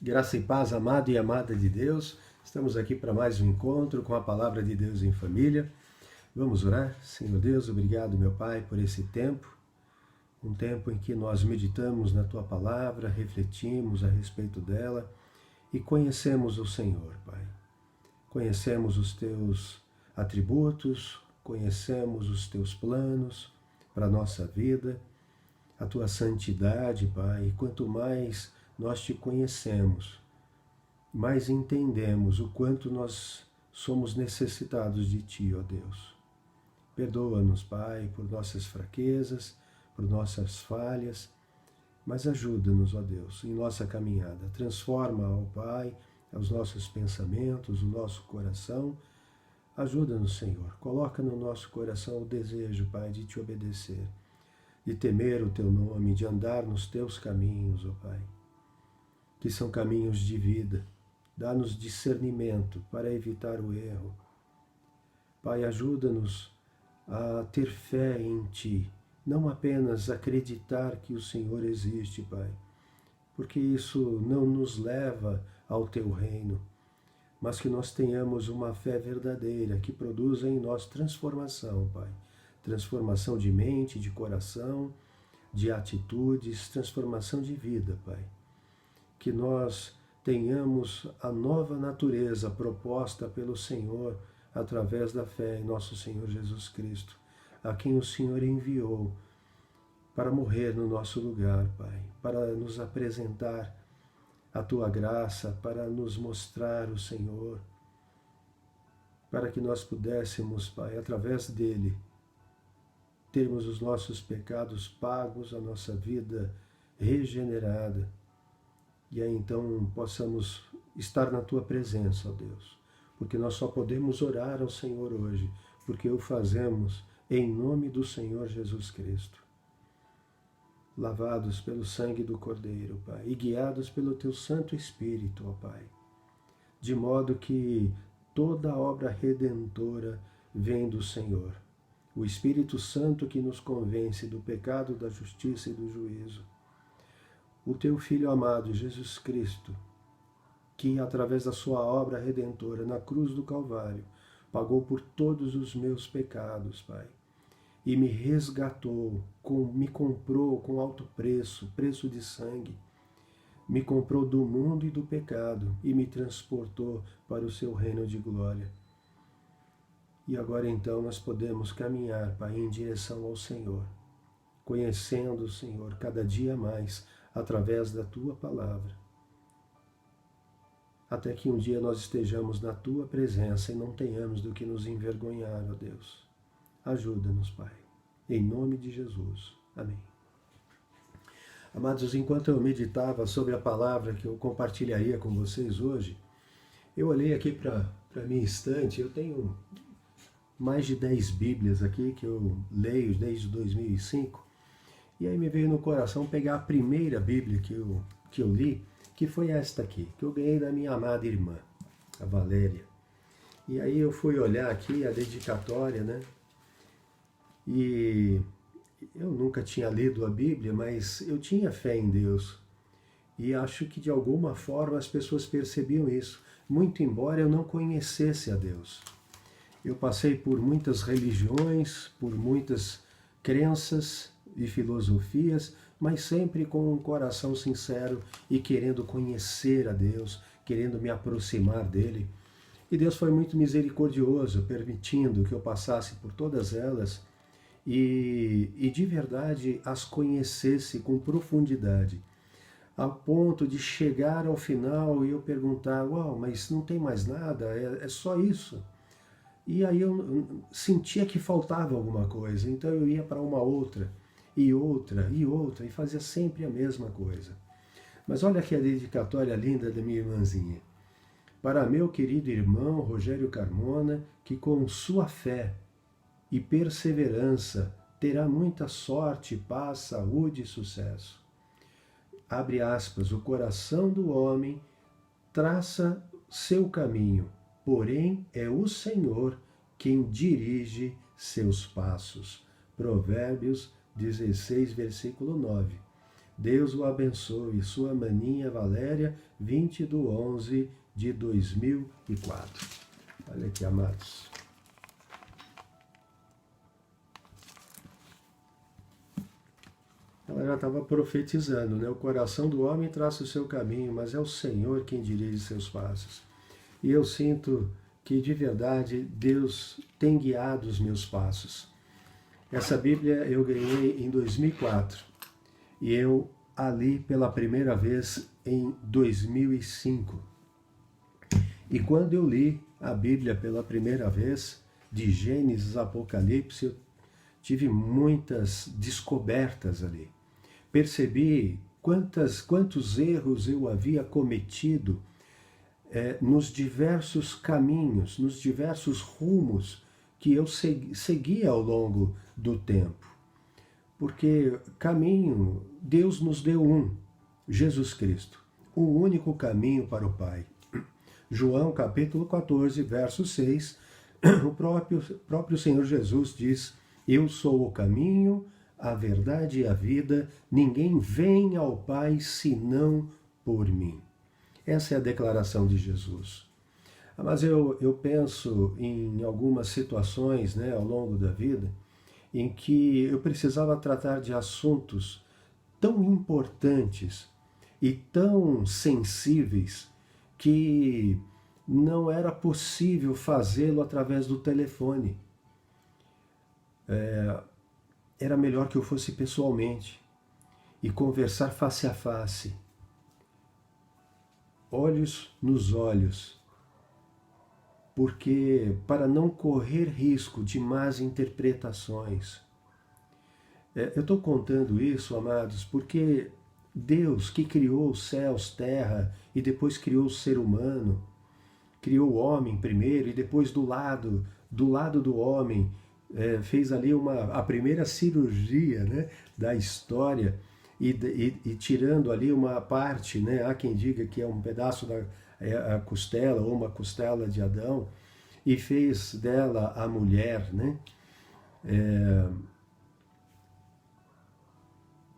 Graça e paz, amado e amada de Deus. Estamos aqui para mais um encontro com a Palavra de Deus em família. Vamos orar? Senhor Deus, obrigado, meu Pai, por esse tempo. Um tempo em que nós meditamos na Tua Palavra, refletimos a respeito dela e conhecemos o Senhor, Pai. Conhecemos os Teus atributos, conhecemos os Teus planos para a nossa vida, a Tua santidade, Pai. E quanto mais nós Te conhecemos, mais entendemos o quanto nós somos necessitados de Ti, ó Deus. Perdoa-nos, Pai, por nossas fraquezas, por nossas falhas, mas ajuda-nos, ó Deus, em nossa caminhada. Transforma, ó Pai, os nossos pensamentos, o nosso coração. Ajuda-nos, Senhor. Coloca no nosso coração o desejo, Pai, de Te obedecer, de temer o Teu nome, de andar nos Teus caminhos, ó Pai, que são caminhos de vida. Dá-nos discernimento para evitar o erro. Pai, ajuda-nos a ter fé em Ti, não apenas acreditar que o Senhor existe, Pai, porque isso não nos leva ao Teu reino, mas que nós tenhamos uma fé verdadeira que produza em nós transformação, Pai. Transformação de mente, de coração, de atitudes, transformação de vida, Pai. Que nós tenhamos a nova natureza proposta pelo Senhor através da fé em nosso Senhor Jesus Cristo, a quem o Senhor enviou para morrer no nosso lugar, Pai, para nos apresentar a Tua graça, para nos mostrar o Senhor, para que nós pudéssemos, Pai, através dele, termos os nossos pecados pagos, a nossa vida regenerada, e aí então possamos estar na Tua presença, ó Deus, porque nós só podemos orar ao Senhor hoje, porque o fazemos em nome do Senhor Jesus Cristo. Lavados pelo sangue do Cordeiro, Pai, e guiados pelo Teu Santo Espírito, ó Pai, de modo que toda a obra redentora vem do Senhor. O Espírito Santo que nos convence do pecado, da justiça e do juízo. O Teu Filho amado, Jesus Cristo, que através da sua obra redentora na cruz do Calvário, pagou por todos os meus pecados, Pai, e me resgatou, me comprou com alto preço, preço de sangue, me comprou do mundo e do pecado e me transportou para o seu reino de glória. E agora então nós podemos caminhar, Pai, em direção ao Senhor, conhecendo o Senhor cada dia mais através da Tua palavra, até que um dia nós estejamos na Tua presença e não tenhamos do que nos envergonhar, ó Deus. Ajuda-nos, Pai, em nome de Jesus. Amém. Amados, enquanto eu meditava sobre a palavra que eu compartilharia com vocês hoje, eu olhei aqui para a minha estante. Eu tenho mais de 10 Bíblias aqui que eu leio desde 2005, e aí me veio no coração pegar a primeira Bíblia que eu li, que foi esta aqui, que eu ganhei da minha amada irmã, a Valéria. E aí eu fui olhar aqui a dedicatória, né? E eu nunca tinha lido a Bíblia, mas eu tinha fé em Deus. E acho que de alguma forma as pessoas percebiam isso, muito embora eu não conhecesse a Deus. Eu passei por muitas religiões, por muitas crenças e filosofias, mas sempre com um coração sincero e querendo conhecer a Deus, querendo me aproximar dele. E Deus foi muito misericordioso, permitindo que eu passasse por todas elas e de verdade as conhecesse com profundidade, a ponto de chegar ao final e eu perguntar: uau, mas não tem mais nada? É só isso? E aí eu sentia que faltava alguma coisa, então eu ia para uma outra, e outra, e outra, e fazia sempre a mesma coisa. Mas olha aqui a dedicatória linda da minha irmãzinha. Para meu querido irmão Rogério Carmona, que com sua fé e perseverança terá muita sorte, paz, saúde e sucesso. Abre aspas, o coração do homem traça seu caminho, porém é o Senhor quem dirige seus passos. Provérbios 16, versículo 9. Deus o abençoe. Sua maninha Valéria, 20/11/2004. Olha aqui, amados. Ela já estava profetizando, né? O coração do homem traça o seu caminho, mas é o Senhor quem dirige seus passos. E eu sinto que, de verdade, Deus tem guiado os meus passos. Essa Bíblia eu ganhei em 2004 e eu a li pela primeira vez em 2005. E quando eu li a Bíblia pela primeira vez, de Gênesis a Apocalipse, eu tive muitas descobertas ali. Percebi quantos erros eu havia cometido nos diversos caminhos, nos diversos rumos que eu seguia ao longo do tempo. Porque caminho, Deus nos deu Jesus Cristo, o único caminho para o Pai. João capítulo 14, verso 6, o próprio Senhor Jesus diz: eu sou o caminho, a verdade e a vida, ninguém vem ao Pai senão por mim. Essa é a declaração de Jesus. Mas eu penso em algumas situações, né, ao longo da vida em que eu precisava tratar de assuntos tão importantes e tão sensíveis que não era possível fazê-lo através do telefone. Era melhor que eu fosse pessoalmente e conversar face a face, olhos nos olhos, porque para não correr risco de más interpretações. Eu estou contando isso, amados, porque Deus, que criou os céus, terra e depois criou o ser humano, criou o homem primeiro e depois do lado do homem, fez ali a primeira cirurgia, né, da história e tirando ali uma parte, né, há quem diga que é um pedaço a costela ou uma costela de Adão, e fez dela a mulher, né?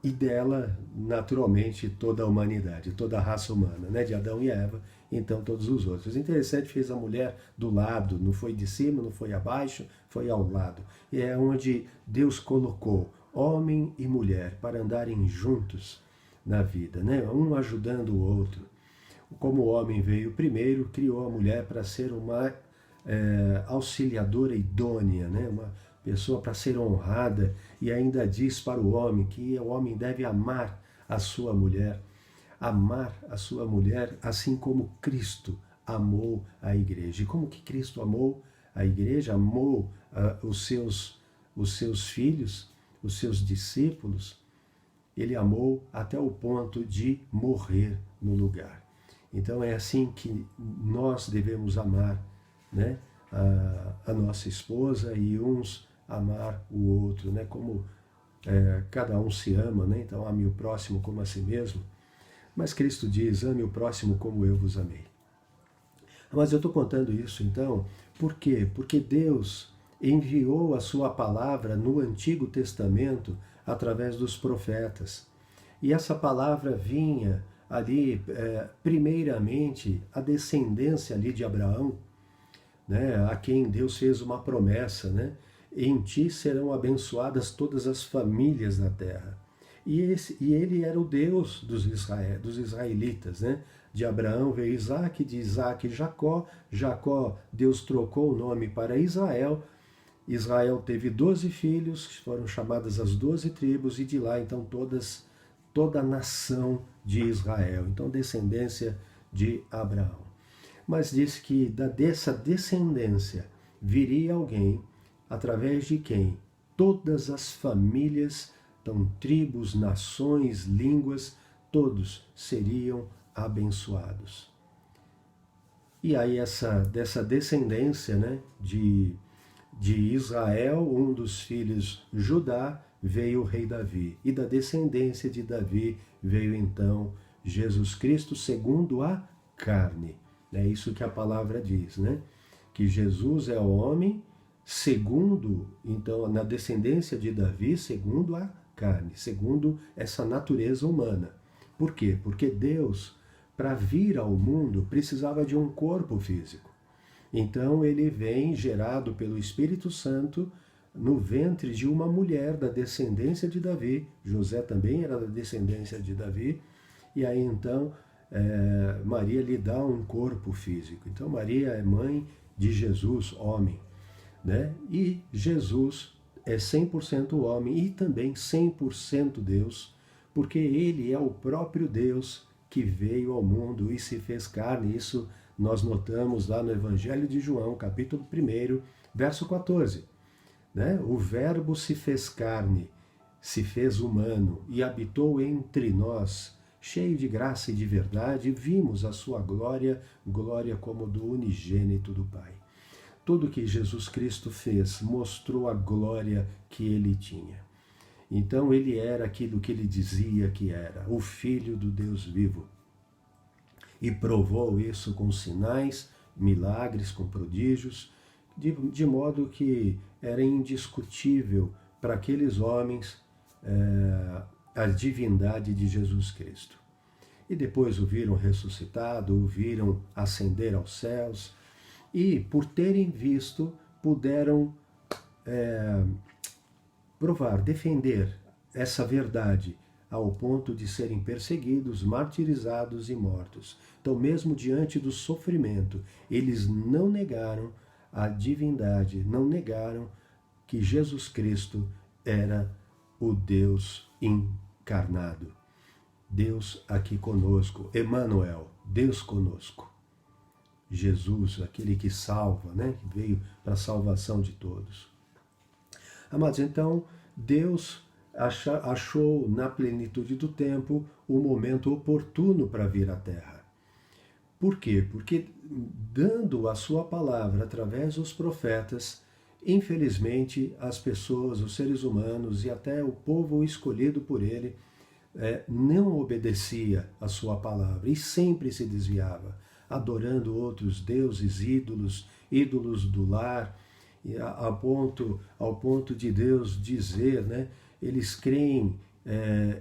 E dela, naturalmente, toda a humanidade, toda a raça humana, né? De Adão e Eva, então todos os outros. Interessante, fez a mulher do lado, não foi de cima, não foi abaixo, foi ao lado. E é onde Deus colocou homem e mulher para andarem juntos na vida, né? Um ajudando o outro. Como o homem veio primeiro, criou a mulher para ser uma auxiliadora idônea, né? Uma pessoa para ser honrada, e ainda diz para o homem que o homem deve amar a sua mulher assim como Cristo amou a igreja. E como que Cristo amou a igreja? Amou os seus filhos, os seus discípulos. Ele amou até o ponto de morrer no lugar. Então é assim que nós devemos amar, né, a nossa esposa, e uns amar o outro, né, como cada um se ama, né, então ame o próximo como a si mesmo. Mas Cristo diz: ame o próximo como eu vos amei. Mas eu estou contando isso então, por quê? Porque Deus enviou a sua palavra no Antigo Testamento através dos profetas. E essa palavra vinha ali, primeiramente, a descendência ali de Abraão, né, a quem Deus fez uma promessa, né? Em ti serão abençoadas todas as famílias da terra. E ele era o Deus dos israelitas, né? De Abraão veio Isaac, de Isaac Jacó. Jacó, Deus trocou o nome para Israel. Israel teve 12 filhos, que foram chamadas as 12 tribos, e de lá então toda a nação de Israel. Então descendência de Abraão. Mas diz que dessa descendência viria alguém através de quem todas as famílias, então tribos, nações, línguas, todos seriam abençoados. E aí dessa descendência, né, de Israel, um dos filhos Judá, veio o rei Davi. E da descendência de Davi veio então Jesus Cristo segundo a carne. É isso que a palavra diz, né? Que Jesus é o homem segundo, então, na descendência de Davi, segundo a carne, segundo essa natureza humana. Por quê? Porque Deus, para vir ao mundo, precisava de um corpo físico. Então ele vem gerado pelo Espírito Santo no ventre de uma mulher da descendência de Davi. José também era da descendência de Davi. E aí então Maria lhe dá um corpo físico. Então Maria é mãe de Jesus, homem, né? E Jesus é 100% homem e também 100% Deus, porque ele é o próprio Deus que veio ao mundo e se fez carne. Isso nós notamos lá no Evangelho de João, capítulo 1, verso 14. Né? O Verbo se fez carne, se fez humano e habitou entre nós, cheio de graça e de verdade, e vimos a sua glória, glória como do unigênito do Pai. Tudo que Jesus Cristo fez mostrou a glória que ele tinha. Então ele era aquilo que ele dizia que era, o Filho do Deus vivo. E provou isso com sinais, milagres, com prodígios, de modo que era indiscutível para aqueles homens a divindade de Jesus Cristo. E depois o viram ressuscitado, o viram ascender aos céus, e por terem visto, puderam provar, defender essa verdade, ao ponto de serem perseguidos, martirizados e mortos. Então, mesmo diante do sofrimento, eles não negaram a divindade, não negaram que Jesus Cristo era o Deus encarnado. Deus aqui conosco, Emmanuel, Deus conosco. Jesus, aquele que salva, né? Que veio para a salvação de todos. Amados, então, Deus achou na plenitude do tempo o momento oportuno para vir à Terra. Por quê? Porque dando a sua palavra através dos profetas, infelizmente as pessoas, os seres humanos e até o povo escolhido por ele não obedecia a sua palavra e sempre se desviava, adorando outros deuses, ídolos do lar, ao ponto de Deus dizer, né? Eles creem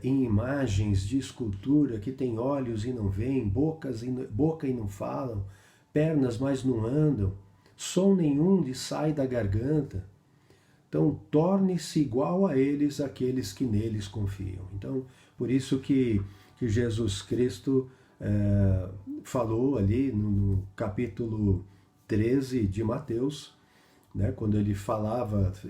em imagens de escultura que têm olhos e não veem, boca e não falam, pernas mas não andam, som nenhum lhes sai da garganta. Então torne-se igual a eles aqueles que neles confiam. Então, por isso que Jesus Cristo falou ali no capítulo 13 de Mateus, né, quando ele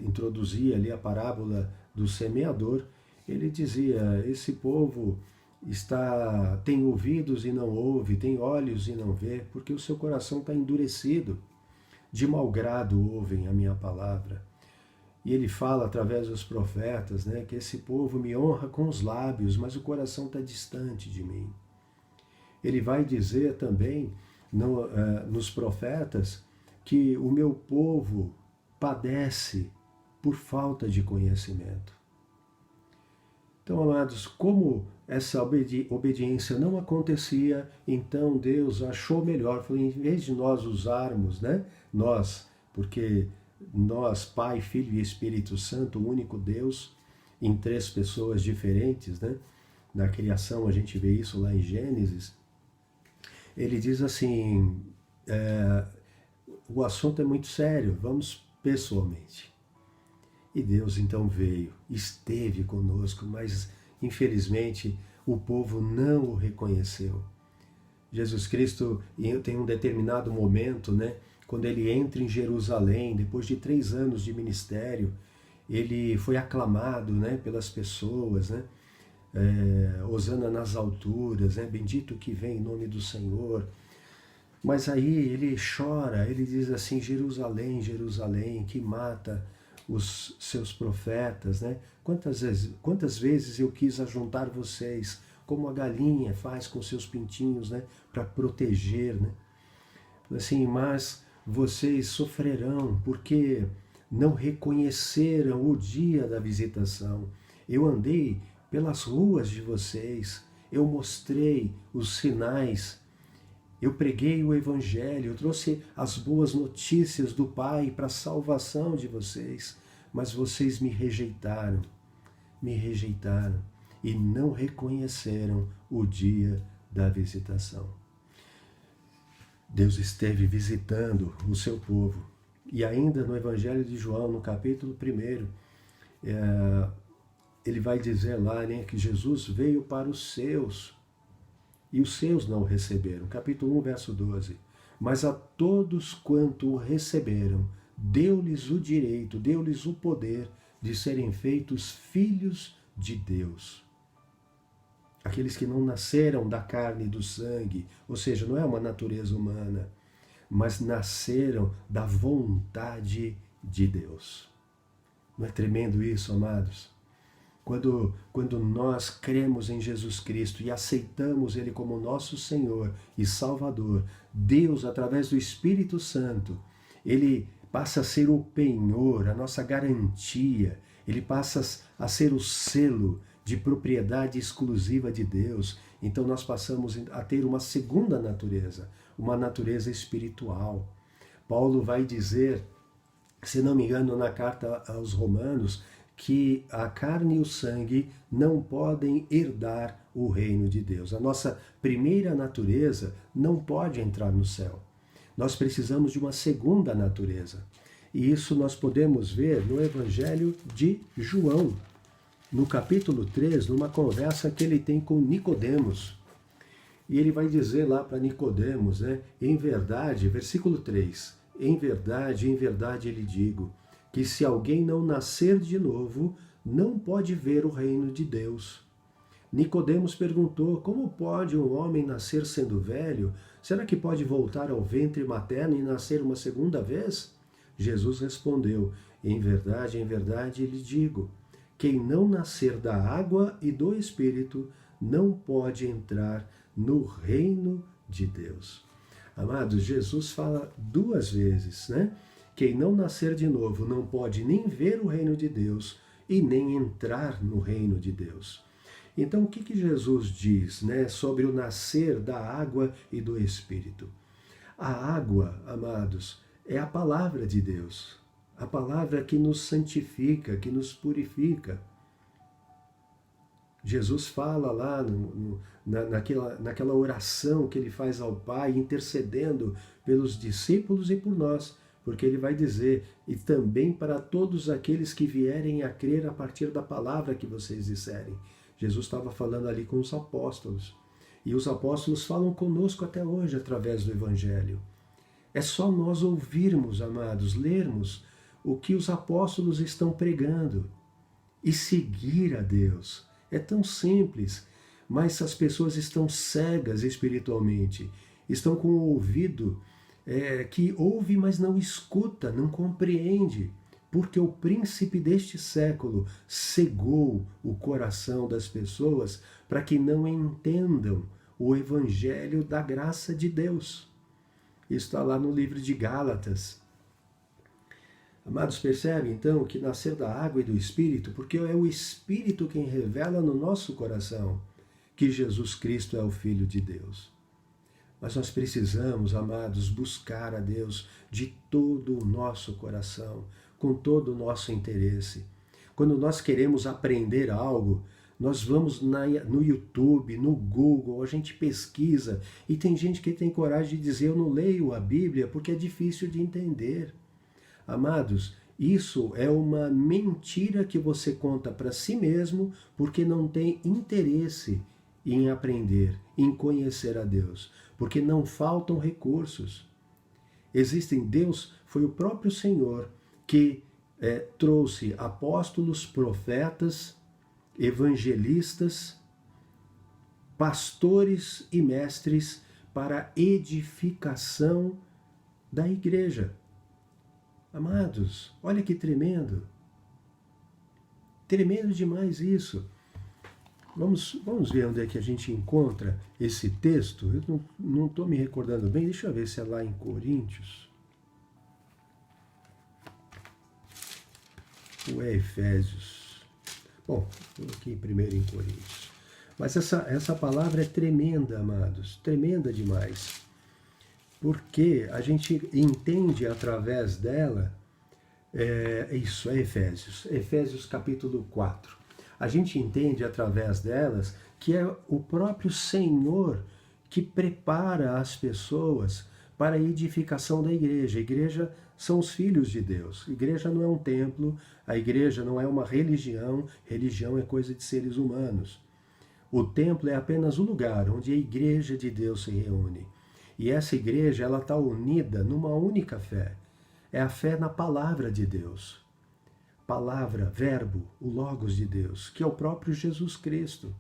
introduzia ali a parábola do semeador, ele dizia, esse povo tem ouvidos e não ouve, tem olhos e não vê, porque o seu coração está endurecido, de mau grado ouvem a minha palavra. E ele fala através dos profetas, né, que esse povo me honra com os lábios, mas o coração está distante de mim. Ele vai dizer também nos profetas que o meu povo padece por falta de conhecimento. Então, amados, como essa obediência não acontecia, então Deus achou melhor, falou, em vez de nós usarmos, né, porque nós, Pai, Filho e Espírito Santo, o único Deus, em 3 pessoas diferentes, né, na criação a gente vê isso lá em Gênesis, ele diz assim, o assunto é muito sério, vamos pessoalmente. E Deus então veio, esteve conosco, mas infelizmente o povo não o reconheceu. Jesus Cristo tem um determinado momento, né, quando ele entra em Jerusalém, depois de 3 anos de ministério, ele foi aclamado, né, pelas pessoas, né, hosana nas alturas, né, bendito que vem em nome do Senhor. Mas aí ele chora, ele diz assim, Jerusalém, Jerusalém, que mata os seus profetas, né? Quantas vezes eu quis ajuntar vocês, como a galinha faz com seus pintinhos, né? Para proteger, né? Assim, mas vocês sofrerão, porque não reconheceram o dia da visitação. Eu andei pelas ruas de vocês, eu mostrei os sinais, eu preguei o Evangelho, eu trouxe as boas notícias do Pai para a salvação de vocês, mas vocês me rejeitaram. me rejeitaram e não reconheceram o dia da visitação. Deus esteve visitando o seu povo. E ainda no Evangelho de João, no capítulo 1, ele vai dizer lá, né, que Jesus veio para os seus, e os seus não o receberam. Capítulo 1, verso 12. Mas a todos quanto o receberam, deu-lhes o direito, deu-lhes o poder de serem feitos filhos de Deus. Aqueles que não nasceram da carne e do sangue, ou seja, não é uma natureza humana, mas nasceram da vontade de Deus. Não é tremendo isso, amados? Quando nós cremos em Jesus Cristo e aceitamos Ele como nosso Senhor e Salvador, Deus, através do Espírito Santo, Ele passa a ser o penhor, a nossa garantia, Ele passa a ser o selo de propriedade exclusiva de Deus. Então nós passamos a ter uma segunda natureza, uma natureza espiritual. Paulo vai dizer, se não me engano, na carta aos Romanos, que a carne e o sangue não podem herdar o reino de Deus. A nossa primeira natureza não pode entrar no céu. Nós precisamos de uma segunda natureza. E isso nós podemos ver no Evangelho de João, no capítulo 3, numa conversa que ele tem com Nicodemos. E ele vai dizer lá para Nicodemos, né, em verdade, versículo 3, em verdade lhe digo, que se alguém não nascer de novo, não pode ver o reino de Deus. Nicodemos perguntou, como pode um homem nascer sendo velho? Será que pode voltar ao ventre materno e nascer uma segunda vez? Jesus respondeu, em verdade lhe digo, quem não nascer da água e do Espírito não pode entrar no reino de Deus. Amados, Jesus fala duas vezes, né? Quem não nascer de novo não pode nem ver o reino de Deus e nem entrar no reino de Deus. Então, o que Jesus diz, né, sobre o nascer da água e do Espírito? A água, amados, é a palavra de Deus. A palavra que nos santifica, que nos purifica. Jesus fala lá naquela oração que ele faz ao Pai, intercedendo pelos discípulos e por nós, porque ele vai dizer, e também para todos aqueles que vierem a crer a partir da palavra que vocês disserem. Jesus estava falando ali com os apóstolos, e os apóstolos falam conosco até hoje através do Evangelho. É só nós ouvirmos, amados, lermos o que os apóstolos estão pregando e seguir a Deus. É tão simples, mas as pessoas estão cegas espiritualmente, estão com o ouvido que ouve, mas não escuta, não compreende, porque o príncipe deste século cegou o coração das pessoas para que não entendam o evangelho da graça de Deus. Isso está lá no livro de Gálatas. Amados, percebem então que nascer da água e do Espírito, porque é o Espírito quem revela no nosso coração que Jesus Cristo é o Filho de Deus. Mas nós precisamos, amados, buscar a Deus de todo o nosso coração, com todo o nosso interesse. Quando nós queremos aprender algo, nós vamos no YouTube, no Google, a gente pesquisa, e tem gente que tem coragem de dizer, eu não leio a Bíblia porque é difícil de entender. Amados, isso é uma mentira que você conta para si mesmo porque não tem interesse em aprender, em conhecer a Deus, porque não faltam recursos. Deus foi o próprio Senhor que trouxe apóstolos, profetas, evangelistas, pastores e mestres para a edificação da igreja. Amados, olha que tremendo. Tremendo demais isso. Vamos ver onde é que a gente encontra esse texto. Eu não estou me recordando bem. Deixa eu ver se é lá em Coríntios. Ou é Efésios? Bom, estou aqui primeiro em Coríntios. Mas essa palavra é tremenda, amados. Tremenda demais. Porque a gente entende através dela, isso é Efésios. Efésios capítulo 4. a gente entende através delas que é o próprio Senhor que prepara as pessoas para a edificação da igreja. A igreja são os filhos de Deus. A igreja não é um templo, a igreja não é uma religião, religião é coisa de seres humanos. O templo é apenas o lugar onde a igreja de Deus se reúne. E essa igreja, ela está unida numa única fé. É a fé na palavra de Deus. Palavra, verbo, o Logos de Deus, que é o próprio Jesus Cristo.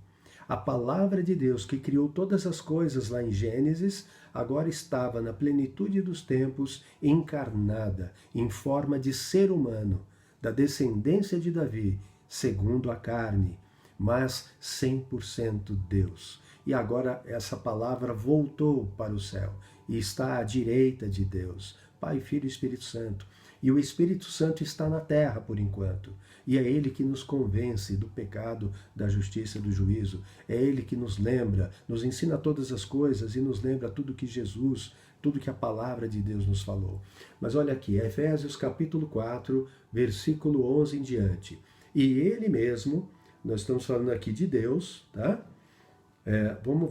A palavra de Deus que criou todas as coisas lá em Gênesis, agora estava na plenitude dos tempos, encarnada, em forma de ser humano, da descendência de Davi, segundo a carne, mas 100% Deus. E agora essa palavra voltou para o céu e está à direita de Deus, Pai, Filho e Espírito Santo. E o Espírito Santo está na terra por enquanto. E é Ele que nos convence do pecado, da justiça, do juízo. É Ele que nos lembra, nos ensina todas as coisas e nos lembra tudo que Jesus, tudo que a palavra de Deus nos falou. Mas olha aqui, Efésios capítulo 4, versículo 11 em diante. E Ele mesmo, nós estamos falando aqui de Deus, tá?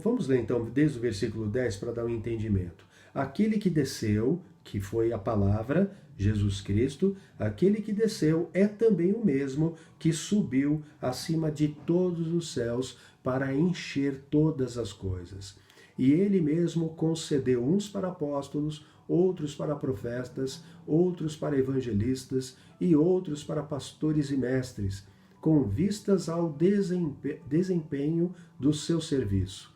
Vamos ler então desde o versículo 10 para dar um entendimento. Aquele que desceu, que foi a palavra, Jesus Cristo, aquele que desceu é também o mesmo que subiu acima de todos os céus para encher todas as coisas. E ele mesmo concedeu uns para apóstolos, outros para profetas, outros para evangelistas e outros para pastores e mestres, com vistas ao desempenho do seu serviço,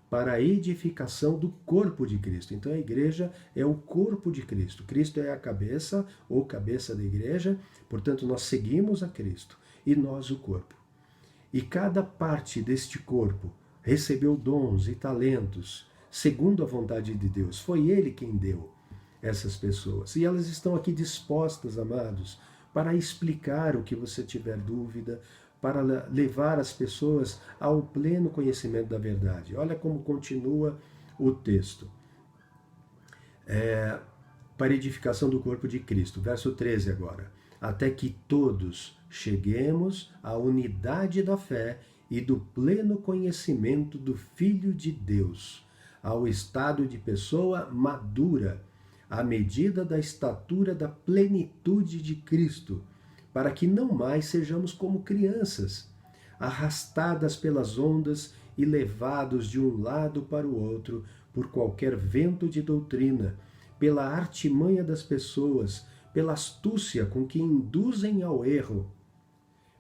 para a edificação do corpo de Cristo. Então a igreja é o corpo de Cristo. Cristo é a cabeça, ou cabeça da igreja, portanto nós seguimos a Cristo, e nós o corpo. E cada parte deste corpo recebeu dons e talentos, segundo a vontade de Deus. Foi Ele quem deu essas pessoas. E elas estão aqui dispostas, amados, para explicar o que você tiver dúvida, para levar as pessoas ao pleno conhecimento da verdade. Olha como continua o texto. Para edificação do corpo de Cristo. Verso 13 agora. Até que todos cheguemos à unidade da fé e do pleno conhecimento do Filho de Deus, ao estado de pessoa madura, à medida da estatura da plenitude de Cristo, para que não mais sejamos como crianças, arrastadas pelas ondas e levados de um lado para o outro por qualquer vento de doutrina, pela artimanha das pessoas, pela astúcia com que induzem ao erro,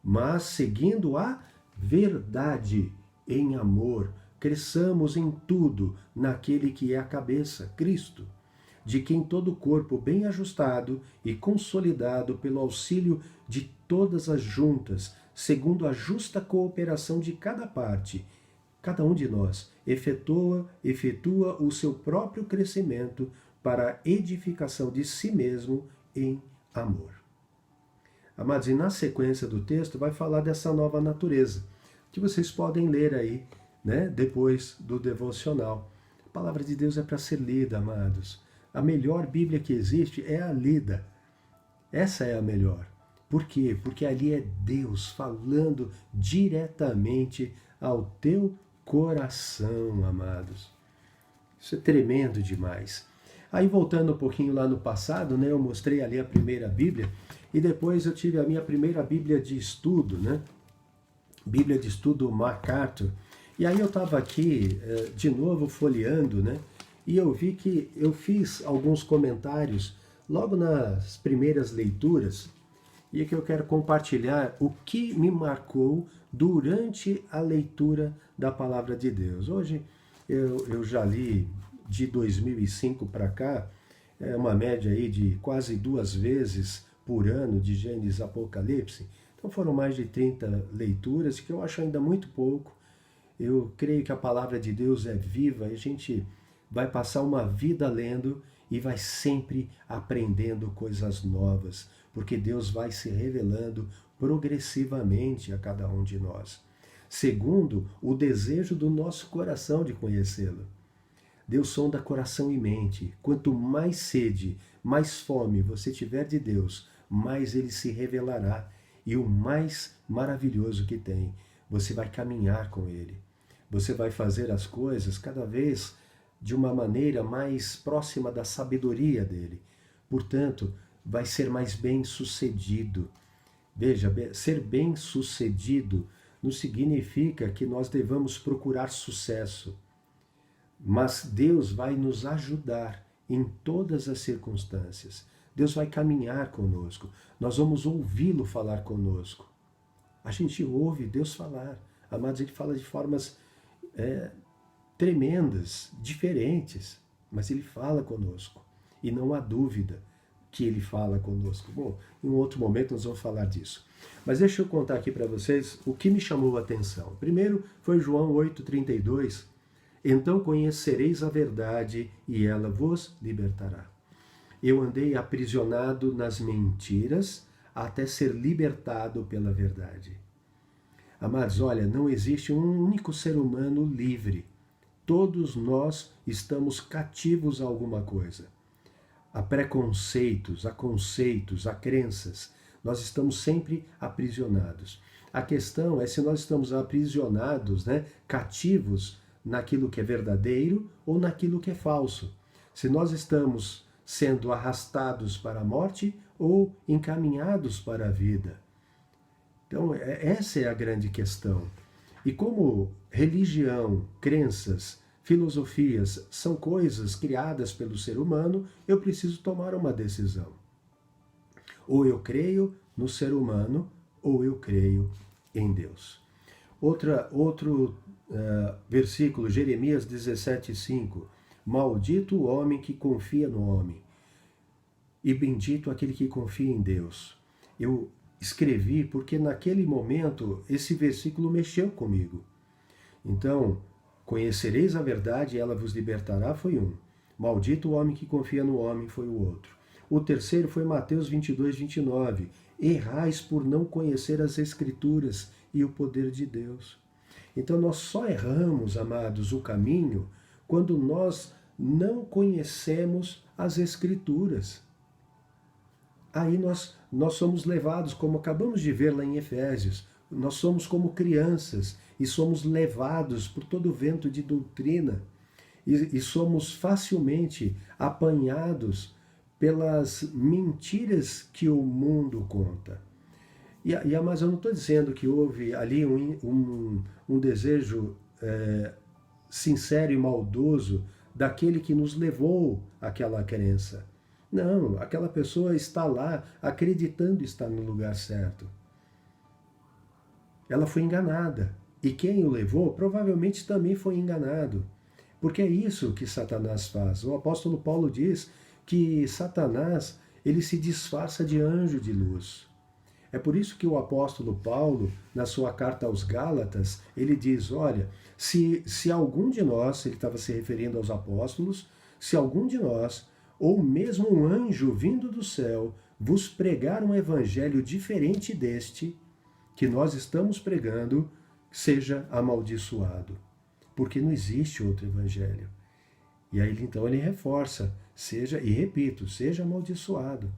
mas seguindo a verdade em amor, cresçamos em tudo naquele que é a cabeça, Cristo, de quem todo o corpo bem ajustado e consolidado pelo auxílio de todas as juntas, segundo a justa cooperação de cada parte, cada um de nós efetua o seu próprio crescimento para a edificação de si mesmo em amor. Amados, e na sequência do texto vai falar dessa nova natureza, que vocês podem ler aí, né, depois do devocional. A palavra de Deus é para ser lida, amados. A melhor Bíblia que existe é a lida. Essa é a melhor. Por quê? Porque ali é Deus falando diretamente ao teu coração, amados. Isso é tremendo demais. Aí voltando um pouquinho lá no passado, né, eu mostrei ali a primeira Bíblia e depois eu tive a minha primeira Bíblia de estudo, né? Bíblia de estudo MacArthur. E aí eu estava aqui de novo folheando, né? E eu vi que eu fiz alguns comentários logo nas primeiras leituras e é que eu quero compartilhar o que me marcou durante a leitura da Palavra de Deus. Hoje eu já li de 2005 para cá, é uma média aí de quase 2 vezes por ano de Gênesis Apocalipse. Então foram mais de 30 leituras, que eu acho ainda muito pouco. Eu creio que a Palavra de Deus é viva e a gente vai passar uma vida lendo e vai sempre aprendendo coisas novas, porque Deus vai se revelando progressivamente a cada um de nós, segundo o desejo do nosso coração de conhecê-lo. Deus sonda coração e mente. Quanto mais sede, mais fome você tiver de Deus, mais Ele se revelará E o mais maravilhoso que tem, você vai caminhar com Ele. Você vai fazer as coisas cada vez de uma maneira mais próxima da sabedoria dele. Portanto, vai ser mais bem-sucedido. Veja, ser bem-sucedido não significa que nós devamos procurar sucesso, mas Deus vai nos ajudar em todas as circunstâncias. Deus vai caminhar conosco. Nós vamos ouvi-lo falar conosco. A gente ouve Deus falar. Amados, ele fala de formas tremendas, diferentes, mas ele fala conosco. E não há dúvida que ele fala conosco. Bom, em um outro momento nós vamos falar disso. Mas deixa eu contar aqui para vocês o que me chamou a atenção. Primeiro foi João 8,32. Então conhecereis a verdade e ela vos libertará. Eu andei aprisionado nas mentiras até ser libertado pela verdade. Amados, olha, não existe um único ser humano livre. Todos nós estamos cativos a alguma coisa. A preconceitos, a conceitos, a crenças. Nós estamos sempre aprisionados. A questão é se nós estamos aprisionados, cativos naquilo que é verdadeiro ou naquilo que é falso. Se nós estamos sendo arrastados para a morte ou encaminhados para a vida. Então, essa é a grande questão. E como religião, crenças, filosofias são coisas criadas pelo ser humano, eu preciso tomar uma decisão. Ou eu creio no ser humano, ou eu creio em Deus. Outro versículo, Jeremias 17,5. Maldito o homem que confia no homem, e bendito aquele que confia em Deus. Eu escrevi porque naquele momento esse versículo mexeu comigo. Então, conhecereis a verdade e ela vos libertará, foi um. Maldito o homem que confia no homem, foi o outro. O terceiro foi Mateus 22:29. Errais por não conhecer as Escrituras e o poder de Deus. Então nós só erramos, amados, o caminho quando nós não conhecemos as Escrituras. Aí nós somos levados, como acabamos de ver lá em Efésios, nós somos como crianças e somos levados por todo o vento de doutrina e somos facilmente apanhados pelas mentiras que o mundo conta. Mas eu não estou dizendo que houve ali um desejo sincero e maldoso daquele que nos levou àquela crença. Não, aquela pessoa está lá acreditando estar no lugar certo. Ela foi enganada. E quem o levou provavelmente também foi enganado. Porque é isso que Satanás faz. O apóstolo Paulo diz que Satanás, ele se disfarça de anjo de luz. É por isso que o apóstolo Paulo, na sua carta aos Gálatas, ele diz, olha, se algum de nós, ele estava se referindo aos apóstolos, se algum de nós, ou mesmo um anjo vindo do céu, vos pregar um evangelho diferente deste, que nós estamos pregando, seja amaldiçoado. Porque não existe outro evangelho. E aí então ele reforça, seja amaldiçoado.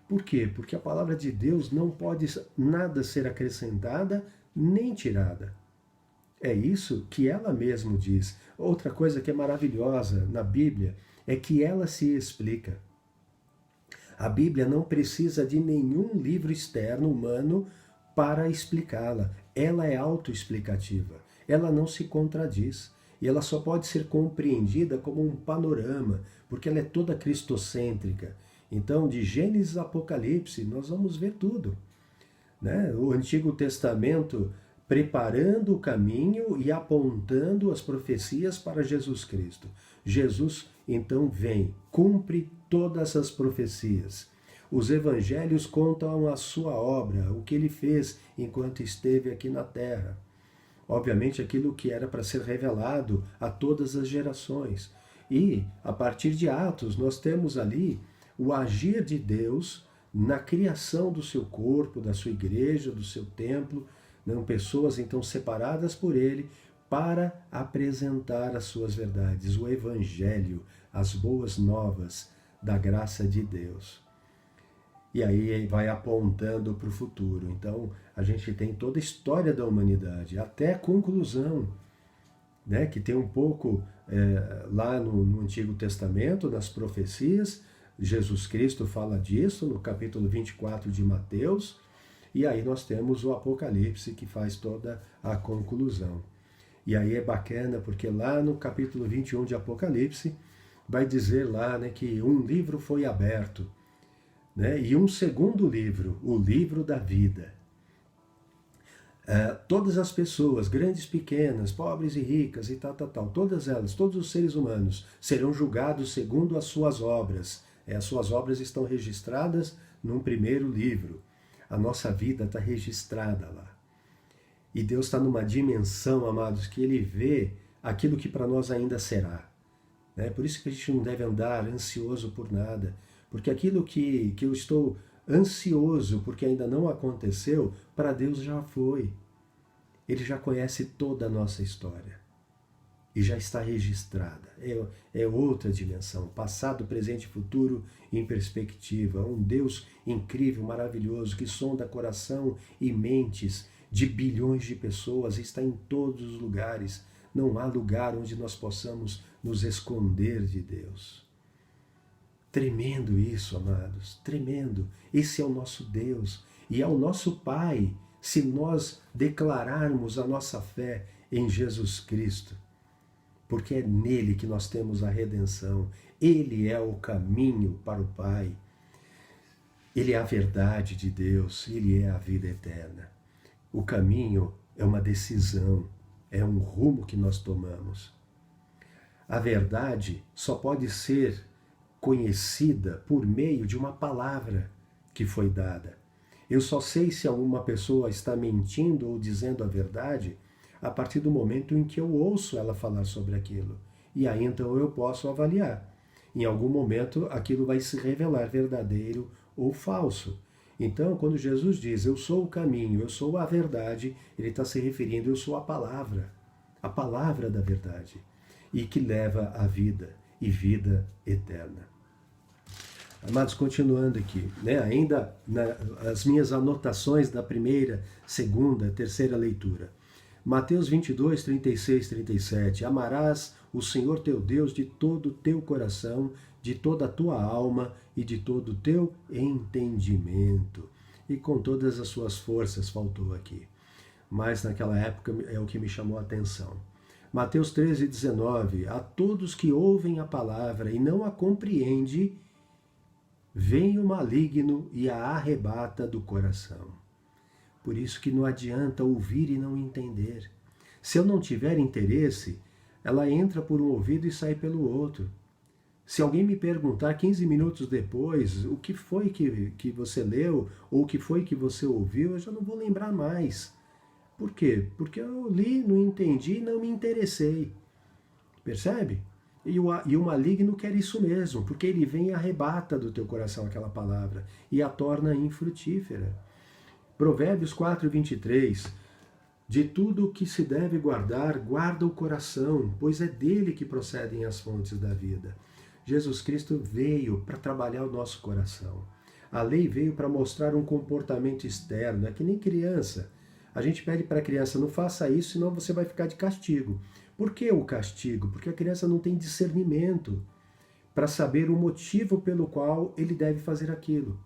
Por quê? Porque a palavra de Deus não pode nada ser acrescentada nem tirada. É isso que ela mesma diz. Outra coisa que é maravilhosa na Bíblia é que ela se explica. A Bíblia não precisa de nenhum livro externo humano para explicá-la. Ela é autoexplicativa. Ela não se contradiz. E ela só pode ser compreendida como um panorama, porque ela é toda cristocêntrica. Então, de Gênesis a Apocalipse, nós vamos ver tudo. O Antigo Testamento preparando o caminho e apontando as profecias para Jesus Cristo. Jesus, então, vem, cumpre todas as profecias. Os evangelhos contam a sua obra, o que ele fez enquanto esteve aqui na terra. Obviamente, aquilo que era para ser revelado a todas as gerações. E, a partir de Atos, nós temos ali o agir de Deus na criação do seu corpo, da sua igreja, do seu templo, pessoas então separadas por ele para apresentar as suas verdades, o evangelho, as boas novas da graça de Deus. E aí vai apontando para o futuro. Então, a gente tem toda a história da humanidade, até a conclusão, né, que tem um pouco lá no Antigo Testamento, nas profecias. Jesus Cristo fala disso no capítulo 24 de Mateus, e aí nós temos o Apocalipse que faz toda a conclusão. E aí é bacana porque lá no capítulo 21 de Apocalipse vai dizer lá, né, que um livro foi aberto, né, e um segundo livro, o livro da vida. Todas as pessoas, grandes, pequenas, pobres e ricas e tal, todas elas, todos os seres humanos serão julgados segundo as suas obras. As suas obras estão registradas num primeiro livro. A nossa vida está registrada lá. E Deus está numa dimensão, amados, que Ele vê aquilo que para nós ainda será. Né? Por isso que a gente não deve andar ansioso por nada. Porque aquilo que eu estou ansioso porque ainda não aconteceu, para Deus já foi. Ele já conhece toda a nossa história. E já está registrada. É outra dimensão. Passado, presente e futuro em perspectiva. Um Deus incrível, maravilhoso, que sonda coração e mentes de bilhões de pessoas. Está em todos os lugares. Não há lugar onde nós possamos nos esconder de Deus. Tremendo isso, amados, tremendo. Esse é o nosso Deus e é o nosso Pai, se nós declararmos a nossa fé em Jesus Cristo. Porque é nele que nós temos a redenção. Ele é o caminho para o Pai. Ele é a verdade de Deus, ele é a vida eterna. O caminho é uma decisão, é um rumo que nós tomamos. A verdade só pode ser conhecida por meio de uma palavra que foi dada. Eu só sei se alguma pessoa está mentindo ou dizendo a verdade a partir do momento em que eu ouço ela falar sobre aquilo. E aí então eu posso avaliar. Em algum momento aquilo vai se revelar verdadeiro ou falso. Então, quando Jesus diz, eu sou o caminho, eu sou a verdade, ele está se referindo, eu sou a palavra da verdade, e que leva à vida e vida eterna. Amados, continuando aqui, né? Ainda as minhas anotações da primeira, segunda, terceira leitura. Mateus 22, 36, 37. Amarás o Senhor teu Deus de todo o teu coração, de toda a tua alma e de todo o teu entendimento. E com todas as suas forças, faltou aqui. Mas naquela época é o que me chamou a atenção. Mateus 13, 19. A todos que ouvem a palavra e não a compreendem, vem o maligno e a arrebata do coração. Por isso que não adianta ouvir e não entender. Se eu não tiver interesse, ela entra por um ouvido e sai pelo outro. Se alguém me perguntar 15 minutos depois o que foi que você leu ou o que foi que você ouviu, eu já não vou lembrar mais. Por quê? Porque eu li, não entendi e não me interessei. Percebe? E o maligno quer isso mesmo, porque ele vem e arrebata do teu coração aquela palavra e a torna infrutífera. Provérbios 4, 23. De tudo o que se deve guardar, guarda o coração, pois é dele que procedem as fontes da vida. Jesus Cristo veio para trabalhar o nosso coração. A lei veio para mostrar um comportamento externo, é que nem criança. A gente pede para a criança, não faça isso, senão você vai ficar de castigo. Por que o castigo? Porque a criança não tem discernimento para saber o motivo pelo qual ele deve fazer aquilo.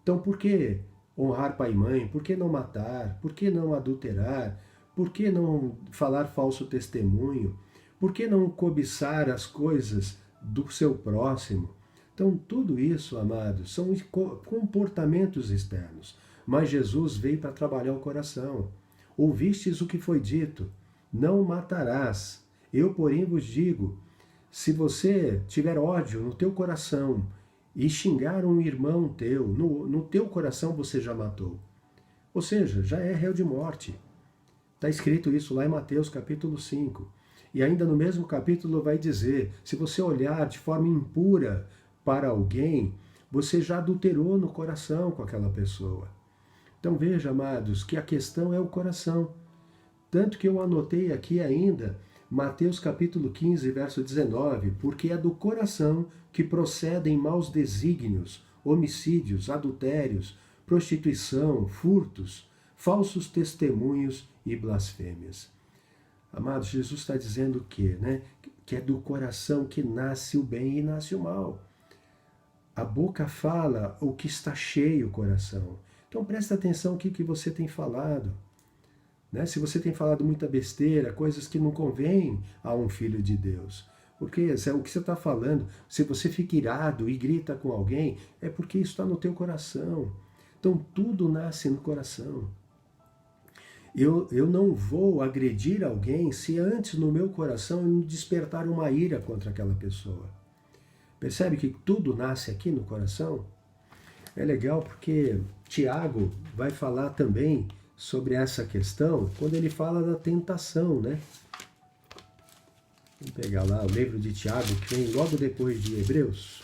Então, por que honrar pai e mãe? Por que não matar? Por que não adulterar? Por que não falar falso testemunho? Por que não cobiçar as coisas do seu próximo? Então, tudo isso, amados, são comportamentos externos. Mas Jesus veio para trabalhar o coração. Ouvistes o que foi dito, não matarás. Eu, porém, vos digo, se você tiver ódio no teu coração e xingar um irmão teu, no teu coração você já matou. Ou seja, já é réu de morte. Está escrito isso lá em Mateus capítulo 5. E ainda no mesmo capítulo vai dizer, se você olhar de forma impura para alguém, você já adulterou no coração com aquela pessoa. Então veja, amados, que a questão é o coração. Tanto que eu anotei aqui ainda, Mateus capítulo 15, verso 19, porque é do coração que procedem maus desígnios, homicídios, adultérios, prostituição, furtos, falsos testemunhos e blasfêmias. Amados, Jesus está dizendo o quê, né? Que é do coração que nasce o bem e nasce o mal. A boca fala o que está cheio o coração. Então presta atenção no que você tem falado. Né? Se você tem falado muita besteira, coisas que não convêm a um filho de Deus. Porque o que você está falando, se você fica irado e grita com alguém, é porque isso está no teu coração. Então tudo nasce no coração. Eu não vou agredir alguém se antes no meu coração eu não despertar uma ira contra aquela pessoa. Percebe que tudo nasce aqui no coração? É legal porque Tiago vai falar também sobre essa questão quando ele fala da tentação, né? Vamos pegar lá o livro de Tiago, que vem logo depois de Hebreus.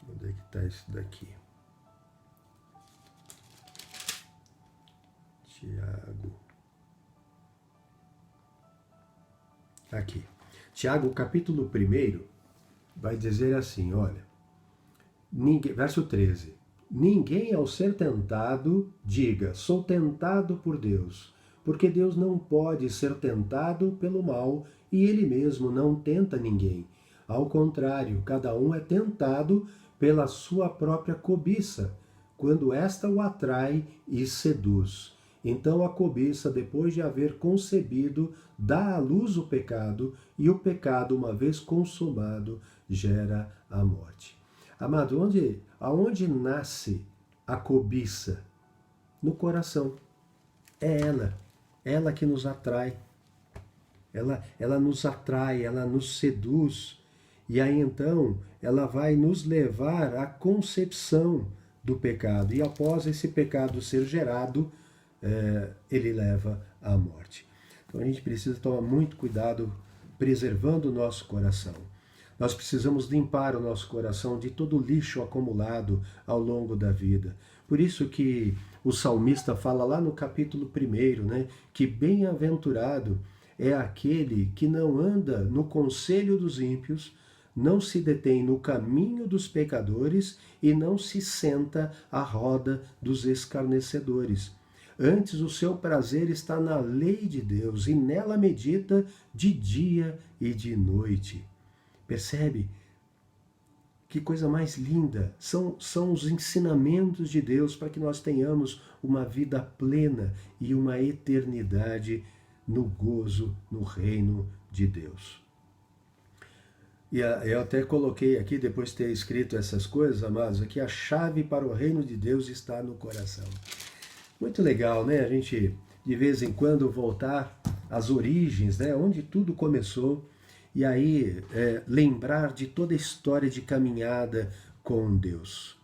Onde é que está isso daqui? Tiago. Aqui. Tiago, capítulo 1, vai dizer assim, olha, verso 13. Ninguém ao ser tentado diga, sou tentado por Deus, porque Deus não pode ser tentado pelo mal e ele mesmo não tenta ninguém. Ao contrário, cada um é tentado pela sua própria cobiça, quando esta o atrai e seduz. Então a cobiça, depois de haver concebido, dá à luz o pecado, e o pecado, uma vez consumado, gera a morte. Amado, aonde nasce a cobiça? No coração. É ela que nos atrai. Ela nos atrai, ela nos seduz. E aí então ela vai nos levar à concepção do pecado. E após esse pecado ser gerado, ele leva à morte. Então a gente precisa tomar muito cuidado preservando o nosso coração. Nós precisamos limpar o nosso coração de todo o lixo acumulado ao longo da vida. Por isso que o salmista fala lá no capítulo 1, né, que bem-aventurado é aquele que não anda no conselho dos ímpios, não se detém no caminho dos pecadores e não se senta à roda dos escarnecedores. Antes o seu prazer está na lei de Deus e nela medita de dia e de noite. Percebe? Que coisa mais linda! São os ensinamentos de Deus para que nós tenhamos uma vida plena e uma eternidade no gozo, no reino de Deus. E eu até coloquei aqui, depois de ter escrito essas coisas, amados, aqui a chave para o reino de Deus está no coração. Muito legal, né? A gente, de vez em quando, voltar às origens, né? Onde tudo começou. E aí, lembrar de toda a história de caminhada com Deus.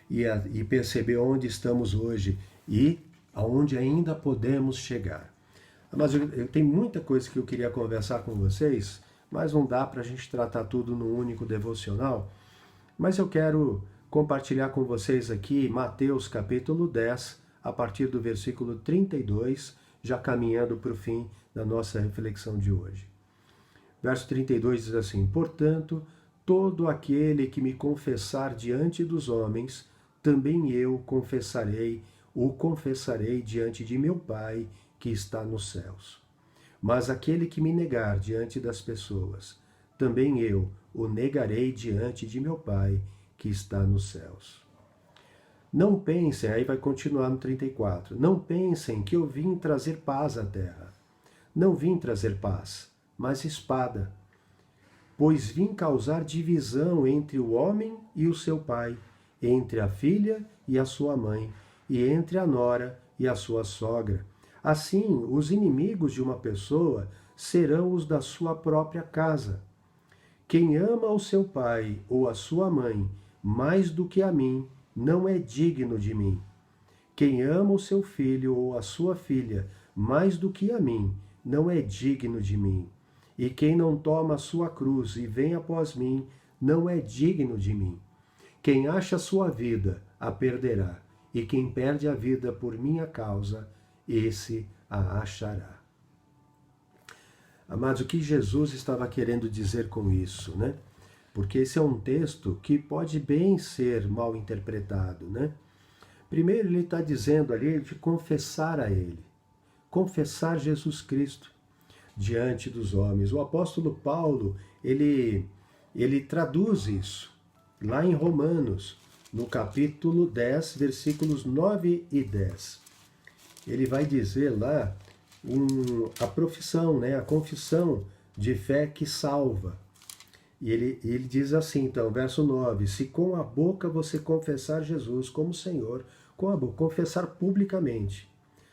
E perceber onde estamos hoje e aonde ainda podemos chegar. Mas eu tenho muita coisa que eu queria conversar com vocês, mas não dá para a gente tratar tudo num único devocional. Mas eu quero compartilhar com vocês aqui Mateus capítulo 10, a partir do versículo 32, já caminhando para o fim da nossa reflexão de hoje. Verso 32 diz assim, portanto, todo aquele que me confessar diante dos homens, também eu o confessarei diante de meu Pai que está nos céus. Mas aquele que me negar diante das pessoas, também eu o negarei diante de meu Pai que está nos céus. Não pensem, aí vai continuar no 34, não pensem que eu vim trazer paz à terra. Não vim trazer paz, mas espada. Pois vim causar divisão entre o homem e o seu pai, entre a filha e a sua mãe, e entre a nora e a sua sogra. Assim, os inimigos de uma pessoa serão os da sua própria casa. Quem ama o seu pai ou a sua mãe mais do que a mim, não é digno de mim. Quem ama o seu filho ou a sua filha mais do que a mim, não é digno de mim. E quem não toma a sua cruz e vem após mim, não é digno de mim. Quem acha a sua vida, a perderá. e quem perde a vida por minha causa, esse a achará. Amados, o que Jesus estava querendo dizer com isso, né? Porque esse é um texto que pode bem ser mal interpretado, né? Primeiro ele está dizendo ali de confessar a Ele, confessar Jesus Cristo diante dos homens. O apóstolo Paulo, ele traduz isso lá em Romanos, no capítulo 10, versículos 9 e 10. Ele vai dizer lá a profissão, né, a confissão de fé que salva. E ele diz assim, então, verso 9, se com a boca você confessar Jesus como Senhor, com a boca, confessar publicamente,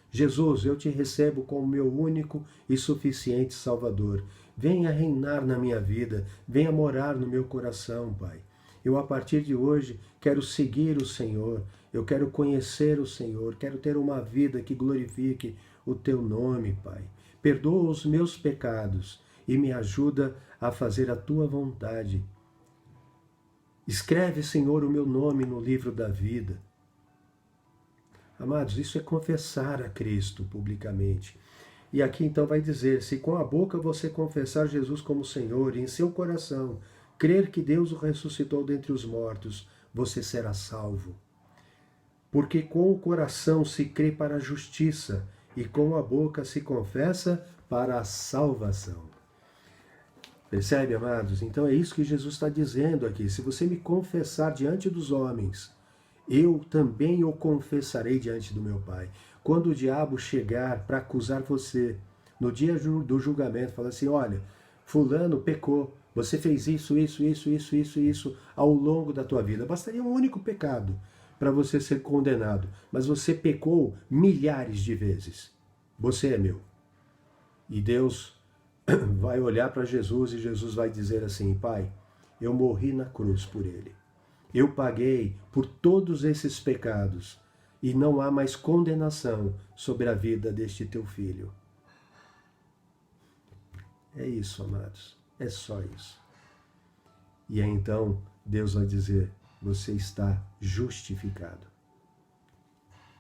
Jesus, eu te recebo como meu único e suficiente Salvador. Venha reinar na minha vida, venha morar no meu coração, Pai. Eu, a partir de hoje, quero seguir o Senhor, eu quero conhecer o Senhor, quero ter uma vida que glorifique o teu nome, Pai. Perdoa os meus pecados e me ajuda a fazer a tua vontade. Escreve, Senhor, o meu nome no livro da vida. Amados, isso é confessar a Cristo publicamente. E aqui então vai dizer, se com a boca você confessar Jesus como Senhor e em seu coração crer que Deus o ressuscitou dentre os mortos, você será salvo. Porque com o coração se crê para a justiça e com a boca se confessa para a salvação. Percebe, amados? Então é isso que Jesus está dizendo aqui. Se você me confessar diante dos homens, eu também o confessarei diante do meu Pai. Quando o diabo chegar para acusar você, no dia do julgamento, falar assim, olha, fulano pecou, você fez isso ao longo da tua vida. Bastaria um único pecado para você ser condenado, mas você pecou milhares de vezes. Você é meu. E Deus vai olhar para Jesus e Jesus vai dizer assim, Pai, eu morri na cruz por ele. Eu paguei por todos esses pecados e não há mais condenação sobre a vida deste teu filho. É isso, amados. É só isso. E aí, então Deus vai dizer, você está justificado.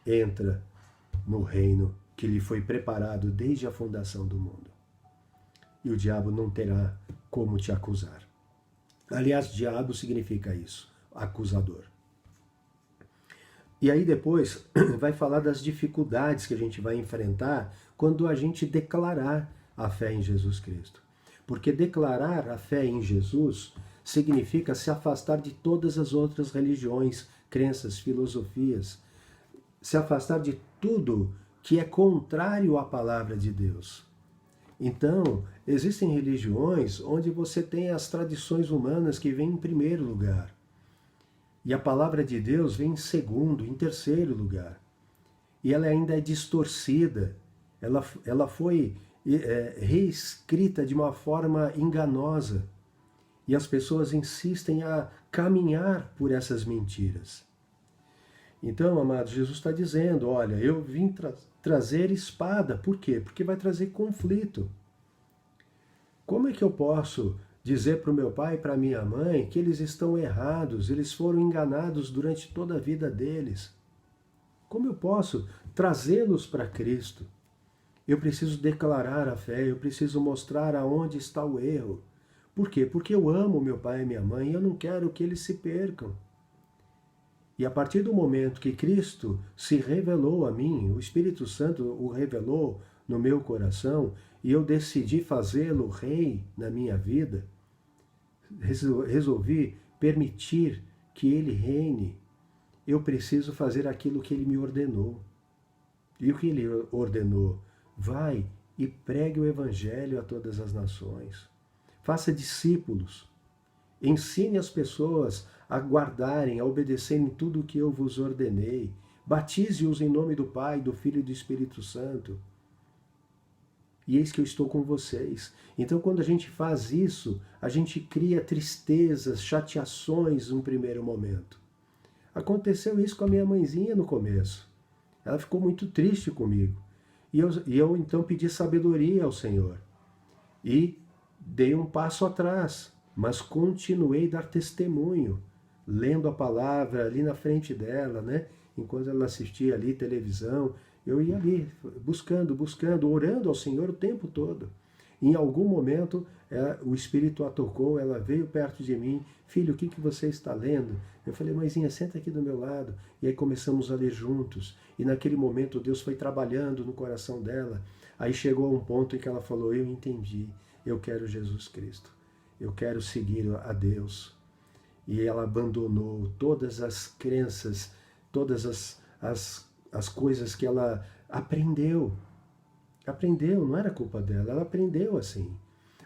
Entra no reino que lhe foi preparado desde a fundação do mundo. E o diabo não terá como te acusar. Aliás, diabo significa isso, acusador. E aí depois vai falar das dificuldades que a gente vai enfrentar quando a gente declarar a fé em Jesus Cristo. Porque declarar a fé em Jesus significa se afastar de todas as outras religiões, crenças, filosofias, se afastar de tudo que é contrário à palavra de Deus. Então, existem religiões onde você tem as tradições humanas que vêm em primeiro lugar. E a palavra de Deus vem em segundo, em terceiro lugar. E ela ainda é distorcida. Ela foi reescrita de uma forma enganosa. E as pessoas insistem a caminhar por essas mentiras. Então, amados, Jesus está dizendo, olha, eu vim trazer espada. Por quê? Porque vai trazer conflito. Como é que eu posso dizer para o meu pai e para a minha mãe que eles estão errados, eles foram enganados durante toda a vida deles? Como eu posso trazê-los para Cristo? Eu preciso declarar a fé, eu preciso mostrar aonde está o erro. Por quê? Porque eu amo meu pai e minha mãe e eu não quero que eles se percam. E a partir do momento que Cristo se revelou a mim, o Espírito Santo o revelou no meu coração, e eu decidi fazê-lo rei na minha vida, resolvi permitir que ele reine, eu preciso fazer aquilo que ele me ordenou. E o que ele ordenou? Vai e pregue o evangelho a todas as nações. Faça discípulos. Ensine as pessoas a guardarem, a obedecerem tudo o que eu vos ordenei. Batize-os em nome do Pai, do Filho e do Espírito Santo. E eis que eu estou com vocês. Então, quando a gente faz isso, a gente cria tristezas, chateações num primeiro momento. Aconteceu isso com a minha mãezinha no começo. Ela ficou muito triste comigo. E eu então pedi sabedoria ao Senhor. E dei um passo atrás, mas continuei a dar testemunho, lendo a palavra ali na frente dela, né? enquanto ela assistia ali televisão, eu ia ali buscando, orando ao Senhor o tempo todo. Em algum momento, o Espírito a tocou, ela veio perto de mim. Filho, o que você está lendo? Eu falei, mãezinha, senta aqui do meu lado. E aí começamos a ler juntos. E naquele momento Deus foi trabalhando no coração dela. Aí chegou a um ponto em que ela falou, eu entendi, eu quero Jesus Cristo. Eu quero seguir a Deus. E ela abandonou todas as crenças, todas as coisas que ela aprendeu. Aprendeu, não era culpa dela, ela aprendeu assim.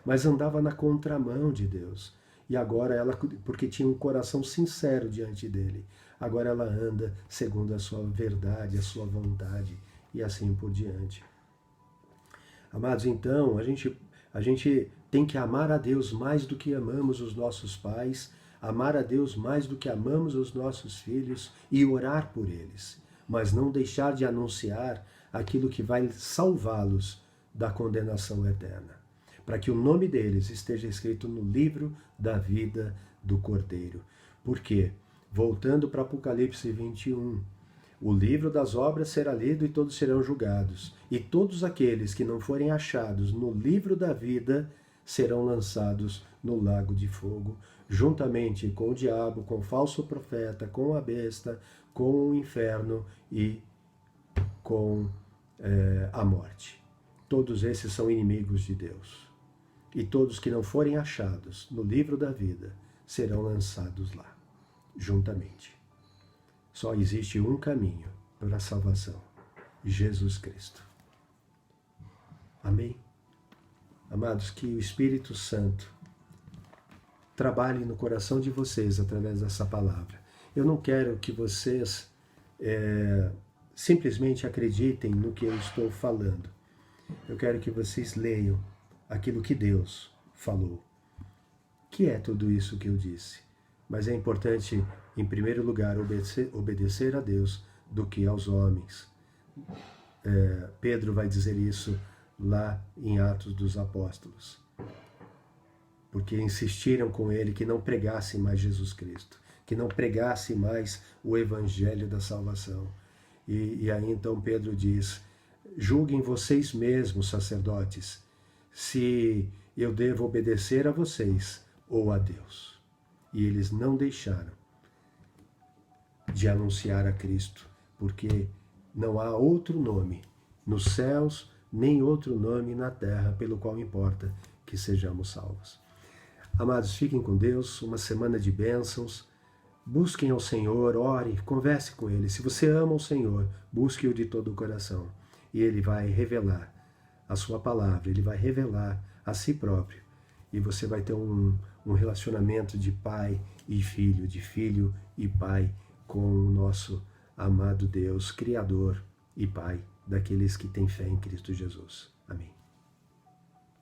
Mas andava na contramão de Deus. E agora ela, porque tinha um coração sincero diante dele, agora ela anda segundo a sua verdade, a sua vontade e assim por diante. Amados, então, a gente tem que amar a Deus mais do que amamos os nossos pais, amar a Deus mais do que amamos os nossos filhos e orar por eles, mas não deixar de anunciar aquilo que vai salvá-los da condenação eterna, para que o nome deles esteja escrito no livro da vida do Cordeiro. Por quê? Voltando para Apocalipse 21, o livro das obras será lido e todos serão julgados, e todos aqueles que não forem achados no livro da vida serão lançados no lago de fogo, juntamente com o diabo, com o falso profeta, com a besta, com o inferno e com a morte. Todos esses são inimigos de Deus. E todos que não forem achados no livro da vida serão lançados lá, juntamente. Só existe um caminho para a salvação: Jesus Cristo. Amém? Amados, que o Espírito Santo trabalhe no coração de vocês através dessa palavra. Eu não quero que vocês simplesmente acreditem no que eu estou falando. Eu quero que vocês leiam aquilo que Deus falou. Que é tudo isso que eu disse. Mas é importante, em primeiro lugar, obedecer a Deus do que aos homens. Pedro vai dizer isso lá em Atos dos Apóstolos. Porque insistiram com ele que não pregasse mais Jesus Cristo, que não pregasse mais o Evangelho da salvação. E aí então Pedro diz, julguem vocês mesmos, sacerdotes, se eu devo obedecer a vocês ou a Deus. E eles não deixaram de anunciar a Cristo, porque não há outro nome nos céus, nem outro nome na terra pelo qual importa que sejamos salvos. Amados, fiquem com Deus, uma semana de bênçãos. Busquem ao Senhor, ore, converse com Ele. Se você ama o Senhor, busque-o de todo o coração. E Ele vai revelar a sua palavra, Ele vai revelar a si próprio. E você vai ter um relacionamento de pai e filho, de filho e pai, com o nosso amado Deus, Criador e Pai daqueles que têm fé em Cristo Jesus. Amém.